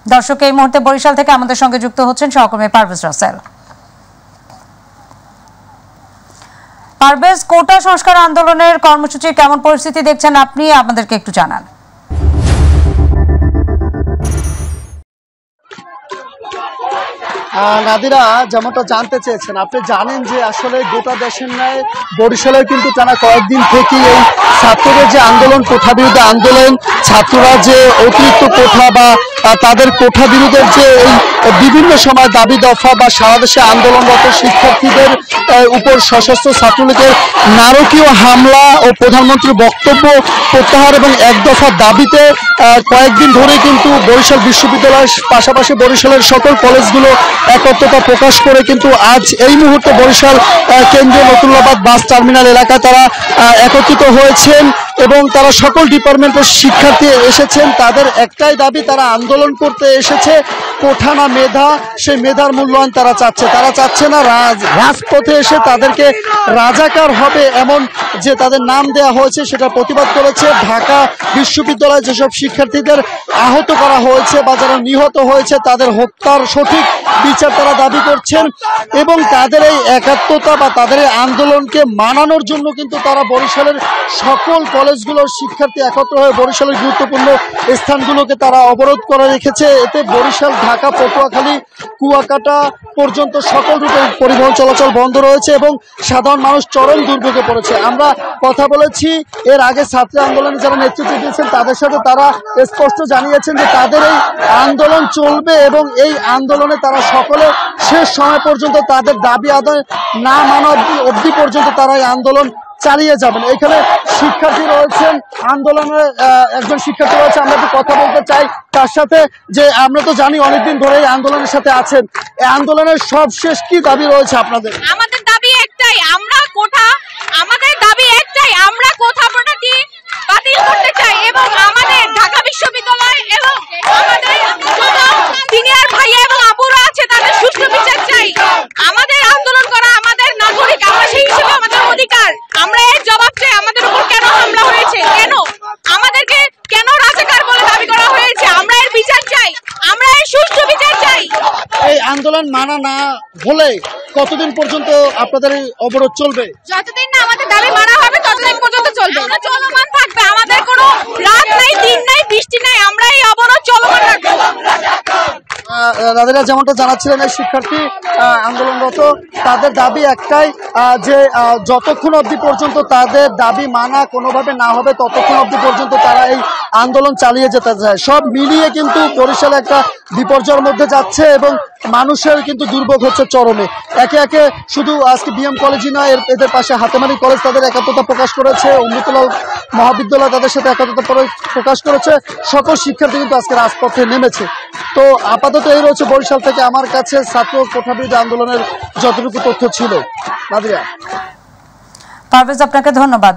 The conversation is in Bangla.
দর্শক, এই মুহূর্তে বরিশাল থেকে আমাদের সঙ্গে যুক্ত হচ্ছেন সহকর্মী পারভেজ রাসেল। পারভেজ, কোটা সংস্কার আন্দোলনের কর্মসূচির কেমন পরিস্থিতি দেখছেন আপনি, আমাদেরকে একটু জানান। নাদিরা, যেমনটা জানতে চেয়েছেন, আপনি জানেন যে আসলে গোটা দেশের ন্যায় বরিশালের কিন্তু টানা কয়েকদিন থেকেই এই ছাত্রদের যে আন্দোলন, কোঠা বিরোধী আন্দোলন, ছাত্ররা যে অতিরিক্ত কোঠা বা তাদের কোঠা বিরোধের যে এই বিভিন্ন সময় দাবি দফা বা সারা দেশে আন্দোলনরত শিক্ষার্থীদের উপর সশস্ত্র ছাত্রলীগের নারকীয় হামলা ও প্রধানমন্ত্রীর বক্তব্য প্রত্যাহার এবং এক দফা দাবিতে কয়েকদিন ধরে কিন্তু বরিশাল বিশ্ববিদ্যালয়ের পাশাপাশি বরিশালের সকল কলেজগুলো একত্রতা প্রকাশ করে কিন্তু আজ এই মুহূর্তে বরিশাল কেন্দ্রীয় নতুল্লাবাদ বাস টার্মিনাল এলাকায় তারা একত্রিত হয়েছেন এবং তারা সকল ডিপার্টমেন্টের শিক্ষার্থী এসেছেন। তাদের একটাই দাবি, তারা আন্দোলন করতে এসেছে কোঠা না মেধা, সেই মেধার মূল্যায়ন তারা চাচ্ছে। তারা চাচ্ছে না রাজপথে এসে তাদেরকে রাজাকার হবে এমন যে তাদের নাম দেওয়া হয়েছে সেটা প্রতিবাদ করেছে। ঢাকা বিশ্ববিদ্যালয়ে যেসব শিক্ষার্থীদের আহত করা হয়েছে বা যারা নিহত হয়েছে তাদের হত্যার সঠিক বিচার তারা দাবি করছেন এবং তাদের এই একাত্মতা বা তাদের এই আন্দোলনকে মানানোর জন্য কিন্তু তারা বরিশালের সকল কলেজগুলোর শিক্ষার্থী একত্র হয়ে বরিশালের গুরুত্বপূর্ণ স্থানগুলোকে তারা অবরোধ করে রেখেছে। এতে বরিশাল, ঢাকা, পটুয়াখালী, কুয়াকাটা পর্যন্ত সকল রুটে পরিবহন চলাচল বন্ধ রয়েছে এবং সাধারণ মানুষ চরম দুর্ভোগে পড়েছে। আমরা কথা বলেছি এর আগে ছাত্র আন্দোলনে যারা নেতৃত্ব দিয়েছেন তাদের সাথে, তারা স্পষ্ট জানিয়েছেন যে তাদের এই আন্দোলন চলবে এবং এই আন্দোলনে তারা সকলে শেষ সময় পর্যন্ত তাদের দাবি আদায় না মানা অবধি পর্যন্ত তারা এই আন্দোলন চালিয়ে যাবেন। এখানে শিক্ষার্থী রয়েছেন, আন্দোলনে একজন শিক্ষার্থী রয়েছে, আমরা একটু কথা বলতে চাই তার সাথে। যে আমরা তো জানি অনেকদিন ধরে এই আন্দোলনের সাথে আছেন, এই আন্দোলনের সবশেষ কি দাবি রয়েছে আপনাদের? আমাদের দাবি একটাই, আমাদের দাবি একটাই, আমরা কোঠা প্রথাটি বাতিল করতে চাই এবং আমাদের ঢাকা বিশ্ববিদ্যালয় এবং আমাদের সিনিয়র ভাইয়া এবং আপুরা আছে তাদের সুষ্ঠু বিচার চাই। আমাদের আন্দোলন করা আমাদের নাগরিক, আমরা সেই হিসেবে আমাদের অধিকার। আমরা এর জবাব চাই, আমাদের উপর কেন হামলা হয়েছে, কেন আমাদেরকে কেন রাজাকার বলে দাবি করা হয়েছে, আমরা এর বিচার চাই, আমরা এর সুষ্ঠু বিচার চাই। এই আন্দোলন মানা না হলে কতদিন পর্যন্ত আপনাদের এই অবরোধ চলবে? যতদিন না আমাদের দাবি মানা হবে ততদিন পর্যন্ত চলবে, আমরা চলমান থাকবে। আমাদের কোনো রাত নাই, দিন নাই, বৃষ্টি নাই, আমরা এই অবরোধ চলমান রাখবো। তাদেরা যেমনটা জানাচ্ছিলেন, এই শিক্ষার্থী আন্দোলনরত, তাদের দাবি একটাই যে যতক্ষণ অবধি পর্যন্ত তাদের দাবি মানা কোনোভাবে না হবে ততক্ষণ অবধি পর্যন্ত তারা এই আন্দোলন চালিয়ে যেতে চায়। সব মিলিয়ে কিন্তু বরিশাল একটা বিপর্যয়ের মধ্যে যাচ্ছে এবং মানুষের কিন্তু দুর্ভোগ হচ্ছে চরমে। একে একে শুধু আজকে বিএম কলেজই নয়, এদের পাশে হাতেমারি কলেজ তাদের একাত্মতা প্রকাশ করেছে, অমৃতলাল মহাবিদ্যালয় তাদের সাথে একাত্মতা প্রকাশ করেছে। সকল শিক্ষার্থী কিন্তু আজকে রাজপথে নেমেছে। তো আপাতত এই রয়েছে বরিশাল থেকে আমার কাছে ছাত্র কোঠা বিরোধী আন্দোলনের যতটুকু তথ্য ছিল। নাদিরা, পারভেজ, আপনাকে ধন্যবাদ।